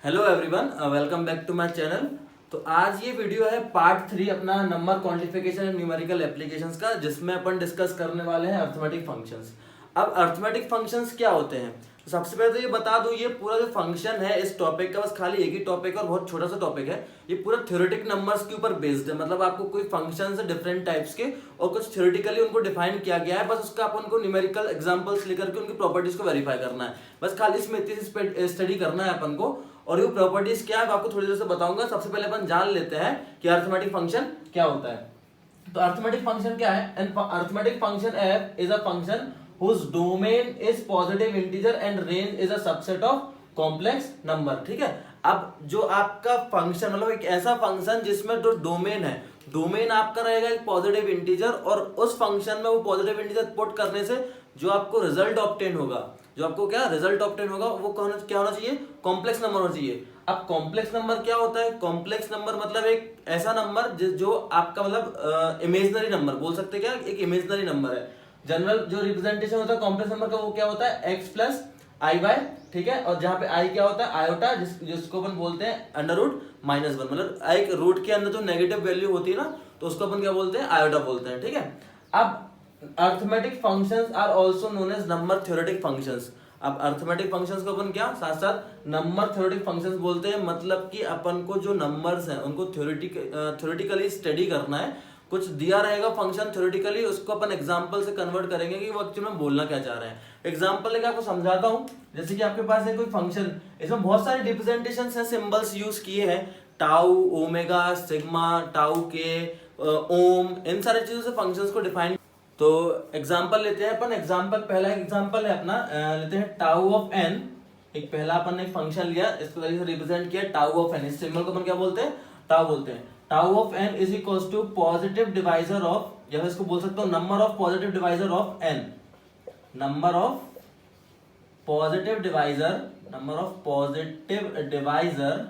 Hello everyone, welcome back to my channel. तो आज ये वीडियो है पार्ट 3 अपना number quantification and numerical applications का, जिसमें अपन डिस्कस करने वाले हैं अर्थमेटिक फंक्शंस। अब अर्थमेटिक फंक्शंस क्या होते हैं, तो सबसे पहले तो ये बता दूं, ये पूरा जो फंक्शन है इस टॉपिक का बस खाली एक ही टॉपिक है और बहुत छोटा सा टॉपिक है। ये पूरा थ्योरेटिक नंबर्स के ऊपर बेस्ड है, मतलब आपको कोई फंक्शंस है डिफरेंट टाइप्स के और कुछ थ्योरेटिकली उनको डिफाइन किया गया है, बस उसका अपन को न्यूमेरिकल एग्जांपल्स लेकर के उनकी प्रॉपर्टीज को वेरीफाई करना है। बस खाली इसमें इतनी सी स्टडी करना है अपन को। और ये प्रॉपर्टीज क्या है आपको थोड़ी देर से बताऊंगा। सबसे पहले अपन जान लेते हैं कि अर्थमेटिक फंक्शन क्या होता है। तो अर्थमेटिक फंक्शन क्या है? An arithmetic function f is a function whose domain is positive integer and range is a subset of complex number। ठीक है, अब जो आपका फंक्शन मतलब एक ऐसा फंक्शन जिसमें जो डोमेन है, डोमेन आपका रहेगा एक पॉजिटिव इंटीजर, और उस फंक्शन में वो पॉजिटिव इंटीजर पुट करने से जो आपको रिजल्ट ऑब्टेन होगा, जो आपको क्या रिजल्ट ऑब्टेन होगा, वो क्या होना चाहिए? कॉम्प्लेक्स नंबर होना चाहिए। अब कॉम्प्लेक्स नंबर क्या होता है? कॉम्प्लेक्स नंबर मतलब एक ऐसा नंबर जो आपका मतलब इमेजिनरी नंबर बोल सकते हैं, क्या एक इमेजिनरी नंबर है। जनरल जो रिप्रेजेंटेशन होता है कॉम्प्लेक्स नंबर का वो क्या होता है? x प्लस आई बाय, ठीक है, और जहां पे i क्या होता है? आयोटा, जिसको अपन बोलते हैं अंडर रूट -1, मतलब एक रूट के अंदर जो नेगेटिव वैल्यू होती है ना, तो उसको अपन क्या बोलते हैं? आयोटा बोलते हैं। ठीक है, अब arithmetic functions are also known as number theoretic functions. अब अर्थमेटिक फंक्शंस को अपन क्या साथ साथ नंबर थ्योरेटिक फंक्शंस बोलते हैं, मतलब कि अपन को जो नंबर्स हैं उनको थ्योरेटिकली स्टडी करना है। कुछ दिया रहेगा फंक्शन थ्योरेटिकली, उसको अपन एग्जांपल से कन्वर्ट करेंगे कि वो एक्चुअली में बोलना क्या चाह रहे हैं। एग्जांपल लेके आपको समझाता हूं। जैसे कि आपके पास है कोई फंक्शन, इसमें बहुत सारे रिप्रेजेंटेशंस हैं, सिंबल्स यूज किए हैं, टाउ, ओमेगा, सिग्मा, टाउ के, ओम, इन सारे चीजों से फंक्शंस को डिफाइन। तो एग्जांपल लेते हैं अपन। एग्जांपल पहला एग्जांपल है अपना, लेते हैं टाउ ऑफ एन। एक पहला अपन ने एक फंक्शन लिया, इसको रिप्रेजेंट किया टाउ ऑफ एन। इस सिंबल को अपन क्या बोलते हैं? टाउ बोलते हैं। Tau of n is equals to positive divisor of, या इसको बोल सकता हूं number of positive divisor of n. Number of positive divisor, number of positive divisor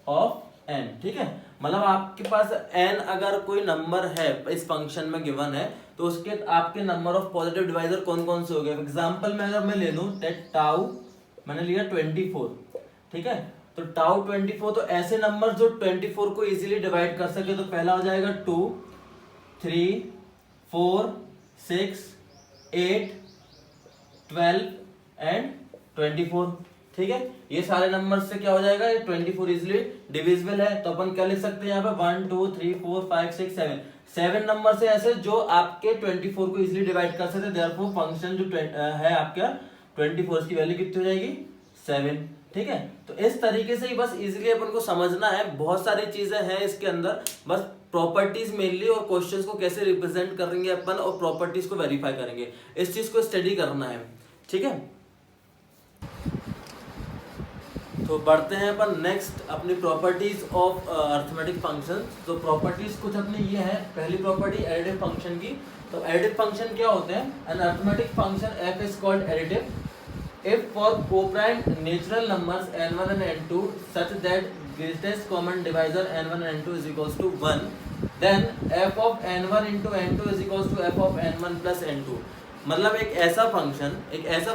of n. ठीक है, मतलब आपके पास n अगर कोई नंबर है इस फंक्शन में गिवन है, तो उसके आपके नंबर ऑफ पॉजिटिव डिवाइजर कौन कौन से हो गए। एग्जांपल में अगर मैं ले लूं दैट टाउ मैंने लिया 24, ठीक है, तो टाउ 24, तो ऐसे नंबर जो 24 को इजीली डिवाइड कर सके, तो पहला हो जाएगा 2, 3, 4, 6, 8, 12 एंड 24। ठीक है, ये सारे नंबर से क्या हो जाएगा? ये 24 इजिली डिविजिबल है, तो अपन क्या लिख सकते हैं यहाँ पे? 1 2 3 4 5 6 7 7 नंबर से ऐसे जो आपके 24 को इजिली डिवाइड कर सकते हैं। देयरफॉर फंक्शन जो है आपका 24 की वैल्यू कितनी हो जाएगी? 7। ठीक है, तो इस तरीके से ही बस इजिली अपन को समझना है। बहुत सारी चीजें हैं इसके अंदर, बस प्रॉपर्टीज मेनली और क्वेश्चंस को कैसे रिप्रेजेंट करेंगे अपन और प्रॉपर्टीज को वेरीफाई करेंगे, इस चीज को स्टडी करना है। ठीक है, तो बढ़ते हैं अपन नेक्स्ट अपनी प्रॉपर्टीज ऑफ अर्थमेटिक फंक्शन। तो प्रॉपर्टीज कुछ अपनी ये है। पहली प्रॉपर्टी एडिटिव फंक्शन की। तो एडिटिव फंक्शन क्या होते हैं? An arithmetic function f is called additive if for co-prime natural numbers n1 and n2 such that greatest common divisor n1 and n2 is equals to 1, then f of n1 into n2 is equals to f of n1 plus n2। मतलब एक ऐसा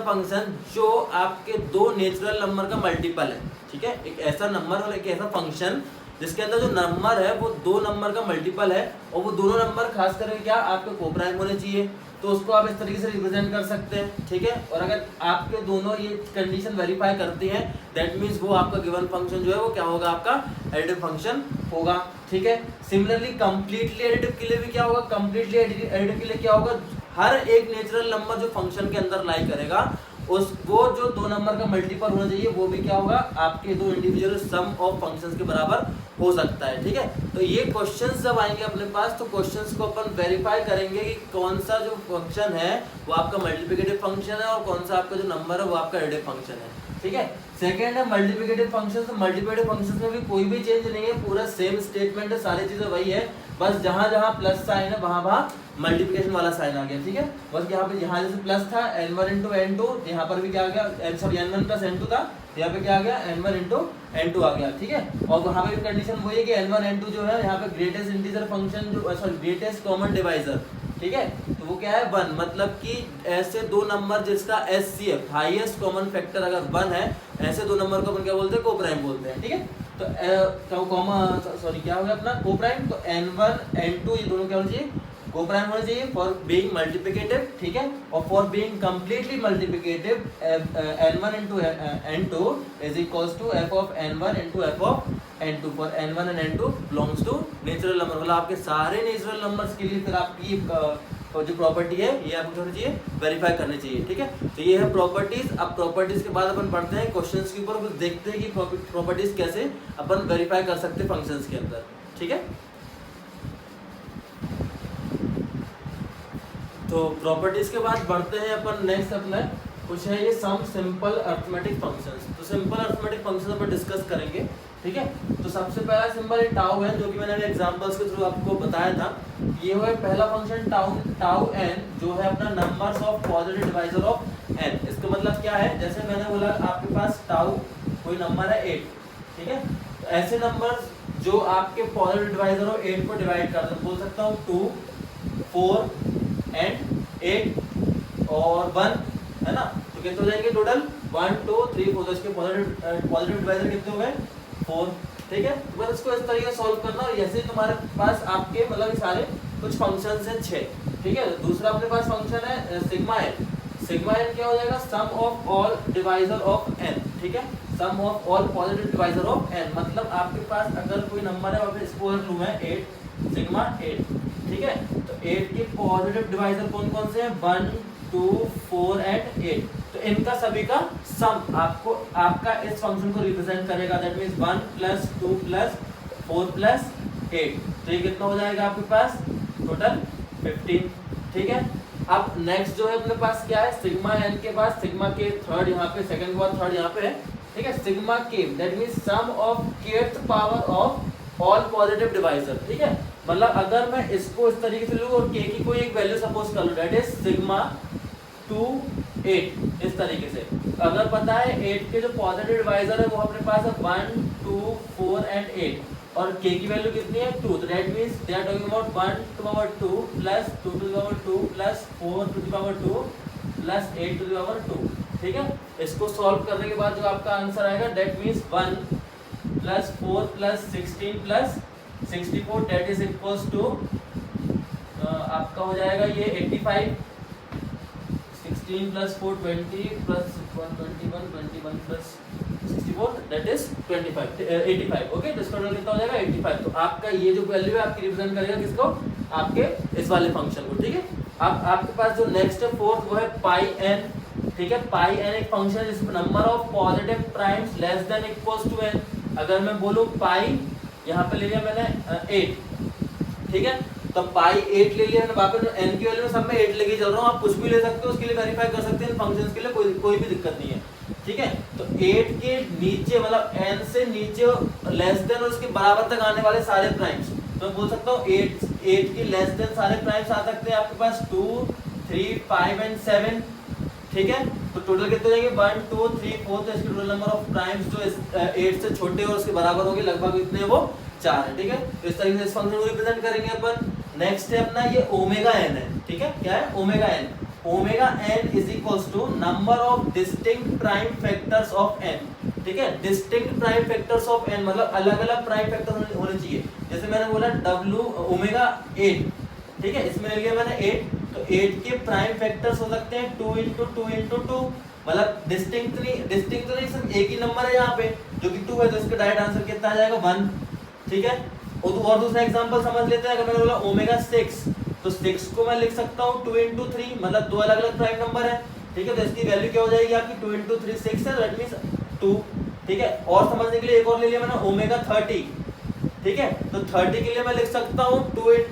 function जो आपके दो natural number का multiple है। ठीक है, एक ऐसा नंबर और एक ऐसा फंक्शन जिसके अंदर जो नंबर है वो दो नंबर का मल्टीपल है, और वो दोनों नंबर खास करके क्या आपके कोप्राइम होने चाहिए, तो उसको आप इस तरीके से रिप्रेजेंट कर सकते हैं। ठीक है, और अगर आपके दोनों ये कंडीशन वेरीफाई करती हैं, दैट मींस वो आपका गिवन फंक्शन जो है वो क्या होगा? आपका एडिटिव फंक्शन होगा। ठीक है, सिमिलरली कंप्लीटली एडिटिव के लिए भी क्या होगा? कंप्लीटली एडिटिव के लिए क्या होगा? हर एक नेचुरल नंबर जो फंक्शन के अंदर लाई करेगा, वो जो दो नंबर का मल्टीपल होना चाहिए, वो भी क्या होगा? आपके दो इंडिविजुअल सम ऑफ फंक्शंस के बराबर हो सकता है। ठीक है, तो ये क्वेश्चंस जब आएंगे अपने पास, तो क्वेश्चंस को अपन वेरीफाई करेंगे कि कौन सा जो फंक्शन है वो आपका मल्टीप्लिकेटिव फंक्शन है और कौन सा आपका जो नंबर है वो आपका एडिटिव फंक्शन है। ठीक है, सेकंड है मल्टीप्लिकेटिव फंक्शन। तो मल्टीप्लिकेटिव फंक्शन में भी कोई भी चेंज नहीं है, पूरा सेम स्टेटमेंट है, सारी चीजें वही है, बस जहां जहां प्लस साइन है वहां मल्टीप्लिकेशन वाला साइन आ गया। ठीक है, बस यहाँ पे जहां जैसे प्लस था n1 into n2, यहाँ पर भी क्या आ गया? सॉरी n1 plus n2 था, यहाँ पे क्या आ गया? n1 into n2 आ गया। ठीक है, और वहां पे कंडीशन वही है कि n1 n2 जो है यहाँ पे ग्रेटेस्ट इंटीजर फंक्शन जो सॉरी ग्रेटेस्ट कॉमन डिवाइजर ठीक है। तो वो क्या है 1, मतलब कि ऐसे दो नंबर जिसका HCF हाईएस्ट कॉमन फैक्टर अगर 1 है, ऐसे दो नंबर को अपन क्या बोलते हैं, को प्राइम बोलते हैं। ठीक है, तो क्या हो गया अपना को प्राइम। तो N1 N2 ये दोनों क्या होना चाहिए, को प्राइम होना चाहिए फॉर बीइंग मल्टीप्लिकेटिव। ठीक है, और for being completely multiplicative N1 into N2 is equals to f of N1 into f of N2 for N1 and N2 belongs to natural number. मतलब आपके सारे नेचुरल नंबर्स के लिए फिर आपकी जो प्रॉपर्टी है ये आपको होनी चाहिए, वेरीफाई करनी चाहिए। ठीक है, तो ये है प्रॉपर्टीज। अब प्रॉपर्टीज के बाद अपन पढ़ते हैं क्वेश्चंस के ऊपर, देखते हैं कि प्रॉपर्टीज कैसे अपन वेरीफाई कर सकते हैं फंक्शंस के अंदर। ठीक है, तो प्रॉपर्टीज के बाद बढ़ते हैं अपन नेक्स्ट अपना कुछ है ये सम सिंपल अरिथमेटिक फंक्शंस। तो सिंपल अरिथमेटिक फंक्शंस अपन डिस्कस करेंगे। ठीक है, तो सबसे पहला सिंबल है टाउ n, जो कि मैंने एग्जांपल्स के थ्रू आपको बताया था। ये है पहला फंक्शन टाउ n, जो है अपना numbers of positive divisor of n। इसका मतलब क्या है, जैसे मैंने बोला आपके पास टाउ कोई नंबर है 8। ठीक है, तो ऐसे नंबर्स जो आपके पॉजिटिव डिवाइजर ऑफ 8 को डिवाइड करते हैं, बोल सकता हूँ 2, 4 एंड 8 और 1, है ना। तो कितने हो जाएंगे टोटल 1 2 3 4। तो इसके पॉजिटिव डिवाइजर कितने हो गए 4। ठीक है, तो बस इसको इस तरीके से सॉल्व करना। और ऐसे तुम्हारे पास आपके मतलब सारे कुछ फंक्शंस हैं 6। ठीक है, दूसरा अपने पास फंक्शन है सिग्मा n। सिग्मा n क्या हो जाएगा, sum of all divisor of n। ठीक है, sum of all positive divisor of n, मतलब आपके पास अगर कोई नंबर है वहाँ पे स्क्वायर लूँ मैं 8 सिग्मा 8। ठीक है, तो 8 के पॉजिटिव डिवाइजर कौन कौन से हैं, 1 2 4 एंड 8। तो इनका सभी का सम आपको आपका इस फंक्शन को रिप्रेजेंट करेगा। That means 1 + 2 + 4 + 8। तो ये कितना हो जाएगा आपके पास टोटल 15। ठीक है, अब नेक्स्ट जो है अपने पास क्या है, सिग्मा n के पास सिग्मा के थर्ड यहाँ पे, सेकंड के बाद थर्ड यहाँ पे है। ठीक है, sigma k that means sum of kth power of all positive divisor. ठीक है, मतलब अगर मैं इसको इस तरीके से लूँ और k की कोई एक वैल्यू सपोज कर लूँ, दैट इज सिग्मा 2 8। इस तरीके से अगर पता है 8 के जो पॉजिटिव डिवाइजर है वो अपने पास है 1 2 4 एंड 8 और k की वैल्यू कितनी है 2। तो that means they are talking about 1 to the power 2 plus 2 to the power 2 plus 4 to the power 2 plus 8 to the power 2। ठीक है, इसको सॉल्व करने के बाद जो आपका आंसर आएगा that means 1 plus 4 plus 16 plus 64 that is equals to आपका हो जाएगा ये 85। 16 plus 4 20 plus 1 21 21 plus 64 that is 25 85। Okay, तो इसका टोटल कितना हो जाएगा 85। तो आपका ये जो वैल्यू है आपकी रिप्रेजेंट करेगा किसको, आपके इस वाले फंक्शन को। ठीक है, अब आपके पास जो नेक्स्ट है फोर्थ वो है पाई n। ठीक है, पाई n एक फंक्शन है जिसमें number of positive primes less than equals to n। अगर मैं बोलूं पाई, यहाँ पे ले लिया मैंने 8। ठीक है, तो पाई 8 ले लिया मैंने, वापस n की वैल्यू में सब में 8 लेके चल रहा हूँ। आप कुछ भी ले सकते हो, उसके लिए वेरीफाई कर सकते हैं फंक्शंस के लिए, कोई भी दिक्कत नहीं है। ठीक है, तो 8 के नीचे मतलब n से नीचे लेस देन और उसके बराबर तक आने वाले सारे प्राइम्स, तो मैं बोल सकता हूँ 8 के लेस देन सारे प्राइम्स आ सकते हैं आपके पास 2 3 5 एंड 7। ठीक है, तो टोटल कितने हो जाएंगे 1 2 3 4। तो इसके टोटल नंबर ऑफ प्राइम्स जो 8 से छोटे और उसके बराबर होंगे लगभग इतने वो 4 है। ठीक है, तो इस तरीके से इस फंक्शन को रिप्रेजेंट करेंगे अपन। नेक्स्ट है अपना ये ओमेगा n है। ठीक है, क्या है omega n। Omega n is equals to number of distinct prime factors of n। ठीक है, distinct prime factors of n मतलब अलग अलग प्राइम फैक्टर होने चाहिए। जैसे मैंने बोला w ओमेगा 8। ठीक है, इसमें ले लिया मैंने 8, तो 8 के प्राइम फैक्टर्स हो सकते हैं 2 × 2 × 2, मतलब डिस्टिंक्ट नहीं सिर्फ एक ही नंबर है यहाँ पे जो कि 2 है, तो इसका डायरेक्ट आंसर कितना आ जाएगा 1। ठीक है, और दूसरा एग्जांपल समझ लेते हैं। अगर मैंने बोला ओमेगा 6, तो 6 को मैं लिख सकता हूँ 2 × 3, मतलब दो अलग अलग प्राइम नंबर है। ठीक है, तो इसकी वैल्यू क्या हो जाएगी आपकी 2 × 3 6 है, दैट मींस 2। ठीक है, और समझने के लिए एक और ले लिया मैंने ओमेगा 30। ठीक है, तो 30 के लिए मैं लिख सकता हूँ 2 ×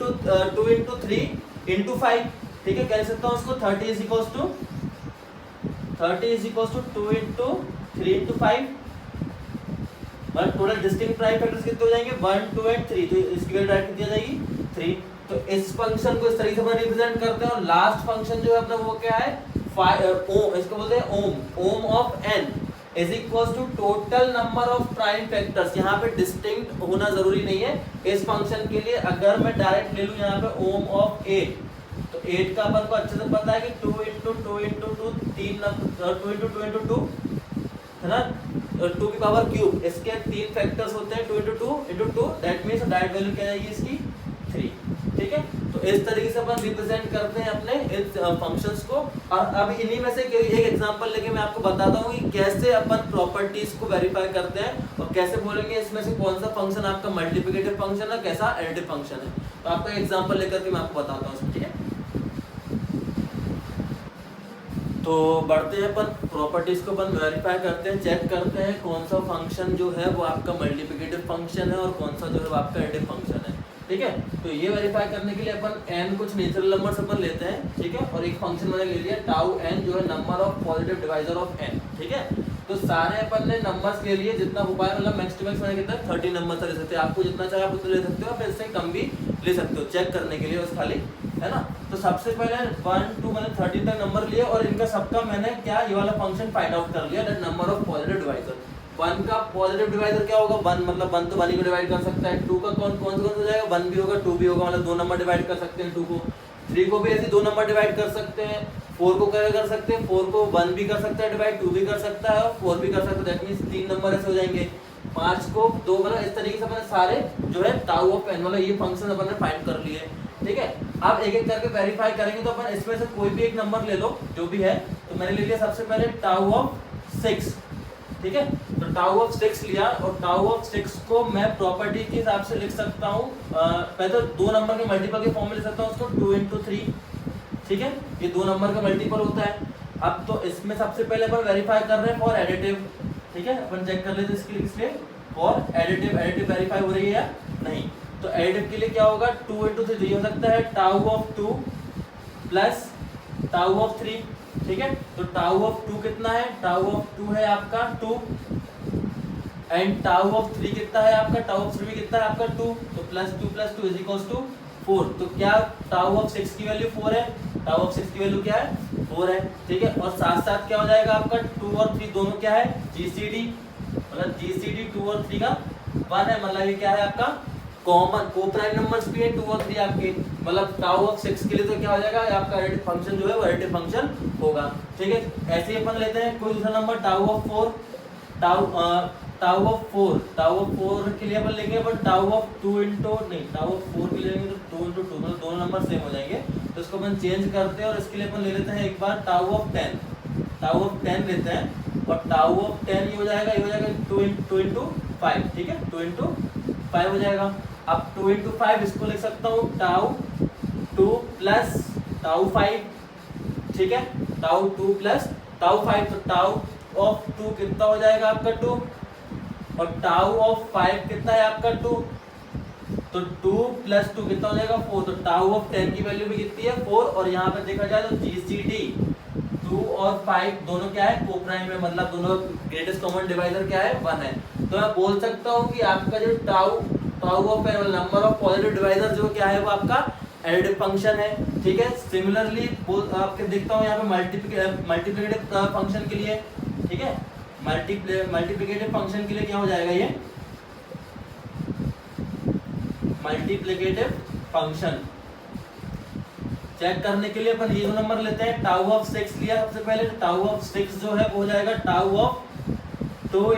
3 × 5। ठीक है, क्या लिख सकता हूँ उसको 30 इज इक्वल्स टू 2 × 3 × 5। मतलब टोटल डिस्टिंक्ट प्राइम फैक्टर्स कितने हो जाएंगे 1 2 एंड 3। तो इसकी वैल्यू डायरेक्ट कितनी आ जाएगी 3। तो इस फंक्शन को इस तरीके से हम रिप्रेजेंट करते हैं। और लास्ट फंक्शन जो है अपना वो क्या है ओम, इसको बोलते हैं ओम of n is equals to total number of prime factors. यहाँ पे डिस्टिंक्ट होना जरूरी नहीं है इस फंक्शन के लिए। अगर मैं डायरेक्ट ले लूँ यहाँ पे ओम ऑफ 8, तो 8 का अपन को अच्छे से पता है कि 2 इंटू 2 इंटू 2 3 2 इंटू 2 इंटू 2 है ना, 2 की पावर क्यूब, इसके 3 फैक्टर्स होते हैं 2 into 2 into 2, that means direct value क्या आएगी इसकी 3। ठीक है, तो इस तरीके से अपन रिप्रेजेंट करते हैं अपने इस फंक्शंस को। और अब इन्हीं में से एक एग्जांपल लेके मैं आपको बताता हूँ कि कैसे अपन प्रॉपर्टीज को वेरीफाई करते हैं और कैसे बोलेंगे इसमें से कौन सा फंक्शन आपका मल्टीप्लिकेटिव फंक्शन है, कैसा एडिटिव फंक्शन है। तो आपका एग्जांपल लेकर के मैं आपको बताता हूँ। ठीक है, तो बढ़ते हैं अपन प्रॉपर्टीज को अपन वेरीफाई करते हैं, चेक करते हैं कौन सा फंक्शन जो है वो आपका मल्टीप्लिकेटिव फंक्शन है और कौन सा जो है वो आपका एडिटिव फंक्शन है। ठीक है, तो ये वेरीफाई करने के लिए अपन n कुछ नेचुरल नंबर्स अपन लेते हैं। ठीक है, और एक फंक्शन मैंने ले लिया टाउ n जो है number of positive divisor of n। ठीक है, तो सारे अपन ने नंबर्स ले लिए, जितना हो पाए, मतलब मैक्स टू मैक्स मैंने कितना 30 नंबर ले सकते हैं। आपको जितना चाहे आप उतना ले सकते हो, आप इससे कम भी ले सकते हो चेक करने के लिए बस खाली, है ना। तो सबसे पहले 1 2 मैंने 30 तक नंबर लिए और इनका सबका मैंने क्या ये वाला फंक्शन फाइंड आउट कर लिया, that number of positive divisor. 1 का पॉजिटिव डिवाइजर क्या होगा, 1, मतलब 1 तो 1 ही को डिवाइड कर सकता है। 2 का कौन कौन से हो जाएगा, 1 भी होगा 2 भी होगा, मतलब 2 नंबर डिवाइड कर सकते हैं 2 को। 3 को भी ऐसे 2 नंबर डिवाइड कर सकते हैं। 4 को क्या कर सकते हैं, 4 को 1 भी कर सकता है डिवाइड, 2 भी कर सकता है और 4 भी कर सकता है, दैट मींस 3 नंबर ऐसे हो जाएंगे। 5 को 2, मतलब इस तरीके से अपन सारे जो है टाउ ऑफ n वाला ये फंक्शन अपन ने फाइंड कर लिए। ठीक है, अब एक एक करके वेरीफाई करेंगे। तो अपन इसमें से कोई भी एक नंबर ले लो जो भी है। तो मैंने ले लिया सबसे पहले टाउ ऑफ 6। ठीक है, तो टाउ ऑफ 6 लिया और टाउ ऑफ 6 को मैं प्रॉपर्टी के हिसाब से लिख सकता हूँ। पहले तो 2 नंबर के मल्टीपल के फॉर्म में लिख सकता हूँ उसको 2 इंटू 3। ठीक है, ये 2 नंबर का मल्टीपल होता है। अब तो इसमें सबसे पहले अपन वेरीफाई कर रहे हैं फॉर एडिटिव। ठीक है, अपन चेक कर लेते हैं इसके लिए, किसलिए फॉर एडिटिव, एडिटिव वेरीफाई हो रही है या नहीं। तो एडिटिव के लिए क्या होगा, 2 इंटू 3 हो सकता है tau of 2 plus tau of 3। ठीक है, तो टाउ ऑफ 2 कितना है, टाउ ऑफ 2 है आपका 2 एंड टाउ ऑफ 3 कितना है आपका, टाउ ऑफ 3 कितना है आपका 2, तो प्लस 2 इज इक्वल्स टू 4। तो क्या टाउ ऑफ 6 की वैल्यू 4 है, टाउ ऑफ 6 की वैल्यू क्या है 4 है। ठीक है, और साथ साथ क्या हो जाएगा आपका 2 और 3 दोनों क्या है जीसीडी, मतलब जीसीडी 2 और 3 का 1 है, मतलब ये क्या है आपका कॉमन कोप्राइम नंबर्स भी है 2 और 3 आपके, मतलब टाउ ऑफ 6 के लिए तो क्या हो जाएगा आपका एडिटिव फंक्शन जो है वो एडिटिव फंक्शन होगा। ठीक है, ऐसे ही अपन लेते हैं कोई दूसरा number tau of 4, tau of 4 के लिए अपन लेंगे, पर टाउ ऑफ 2 इंटू नहीं, टाउ ऑफ 4 के लिए लेंगे तो 2 इंटू 2, मतलब दोनों नंबर सेम हो जाएंगे। तो इसको अपन चेंज करते हैं और इसके लिए अपन ले लेते हैं एक बार टाउ ऑफ 10, टाउ ऑफ 10 लेते हैं और टाउ ऑफ 10 ये हो जाएगा 2 इंटू 5। ठीक है, 2 इंटू 5 हो जाएगा। अब 2 इंटू 5 इसको लिख सकता हूँ टाउ 2 प्लस टाउ 5। ठीक है, टाउ 2 प्लस टाउ 5, तो टाउ ऑफ 2 कितना हो जाएगा आपका 2 और टाउ ऑफ 5 कितना है आपका 2, तो 2 प्लस 2 कितना हो जाएगा 4। तो टाउ ऑफ 10 की वैल्यू भी कितनी है 4, और यहाँ पर देखा जाए तो जीसीडी 2 और 5 दोनों क्या है कोप्राइम है, मतलब दोनों ग्रेटेस्ट कॉमन डिवाइजर क्या है 1 है। तो मैं बोल सकता हूँ कि आपका जो tau of number of positive divisor जो क्या है वो आपका एडिटिव फंक्शन है। ठीक है, सिमिलरली आपके देखता हूँ यहाँ पे मल्टीप्लिकेटिव फंक्शन के लिए। ठीक है, मल्टीप्लिकेटिव फंक्शन के लिए क्या हो जाएगा, ये मल्टीप्लिकेटिव फंक्शन चेक करने के लिए अपन ये नंबर लेते हैं। टाउ ऑफ 6 लिया सबसे पहले, तो टाउ ऑफ 6 जो है वो हो जाएगा tau of 2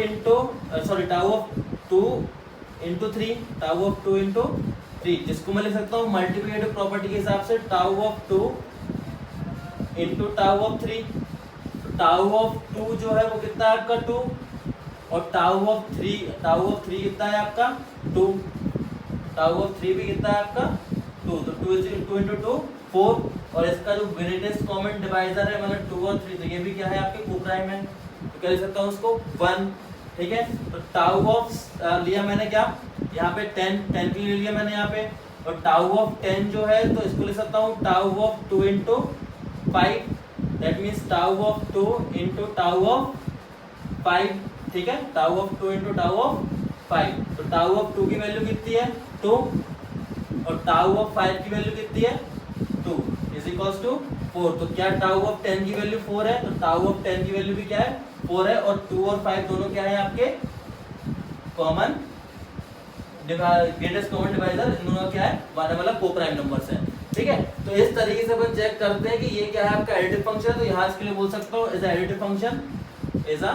into 3, tau of 2 into 3, जिसको मैं लिख सकता हूँ मल्टीप्लिकेटिव प्रॉपर्टी के हिसाब से tau of 2 into tau of 3। Tau of 2 जो है वो कितना है आपका 2 और टाउ ऑफ 3 कितना है आपका 2, टाउ ऑफ 3 भी कितना है आपका 2, तो 2 इंटू 2 4, और इसका जो ग्रेटेस्ट कॉमन डिवाइजर है मतलब 2 और 3, तो ये भी क्या है आपके कोप्राइम है, तो क्या लिख सकता हूँ उसको 1। ठीक है, तो टाउ ऑफ लिया मैंने क्या यहाँ पे 10 के लिए लिया मैंने यहाँ पे, और टाउ ऑफ 10 जो है तो इसको लिख सकता हूँ tau of 2 into 5, that means tau of 2 into tau of 5। ठीक है, tau of 2 into tau of 5, तो टाउ ऑफ 2 की वैल्यू कितनी है 2 और टाउ ऑफ 5 की वैल्यू कितनी है 2 इज इक्वल्स टू 4। तो क्या टाउ ऑफ 10 की वैल्यू 4 है, तो टाउ ऑफ 10 की वैल्यू भी क्या है 4 है, और 2 और 5 दोनों क्या है आपके कॉमन ग्रेटेस्ट कॉमन डिवाइजर, इन दोनों क्या है 1 मतलब कोप्राइम नंबर्स हैं। ठीक है। तो इस तरीके से अपन चेक करते हैं कि ये क्या है आपका एडिटिव फंक्शन। तो यहाँ इसके लिए बोल सकता हूँ is additive function, is a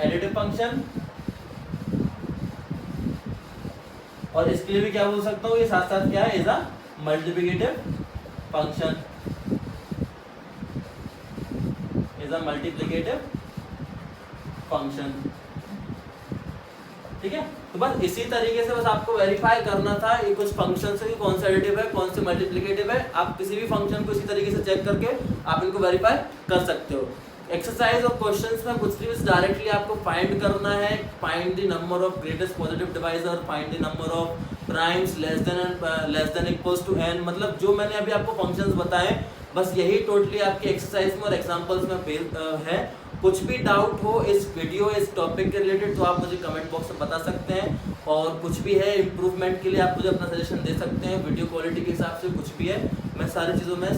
additive function, और इसके लिए भी क्या बोल सकता हूँ, ये साथ साथ क्या है, is a multiplicative function, is a multiplicative function. ठीक है। तो बस इसी तरीके से बस आपको वेरीफाई करना था ये कुछ फंक्शन से कौन सा एडिटिव है कौन से मल्टीप्लिकेटिव है। आप किसी भी फंक्शन को इसी तरीके से चेक करके आप इनको वेरीफाई कर सकते हो। एक्सरसाइज और क्वेश्चंस में कुछ भी डायरेक्टली आपको फाइंड करना है, find the number of greatest positive divisor, find the number of primes less than equals to n। मतलब जो मैंने अभी आपको फंक्शंस बताए बस यही टोटली आपकी एक्सरसाइज में और एग्जांपल्स में है। कुछ भी डाउट हो इस वीडियो इस टॉपिक के रिलेटेड तो आप मुझे कमेंट बॉक्स में बता सकते हैं, और कुछ भी है इम्प्रूवमेंट के लिए आप मुझे अपना सजेशन दे सकते हैं। वीडियो क्वालिटी के हिसाब से कुछ भी है मैं सारी चीज़ों में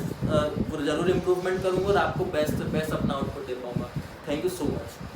ज़रूर इम्प्रूवमेंट करूँगा और आपको बेस्ट अपना आउटपुट दे पाऊँगा। Thank you so much.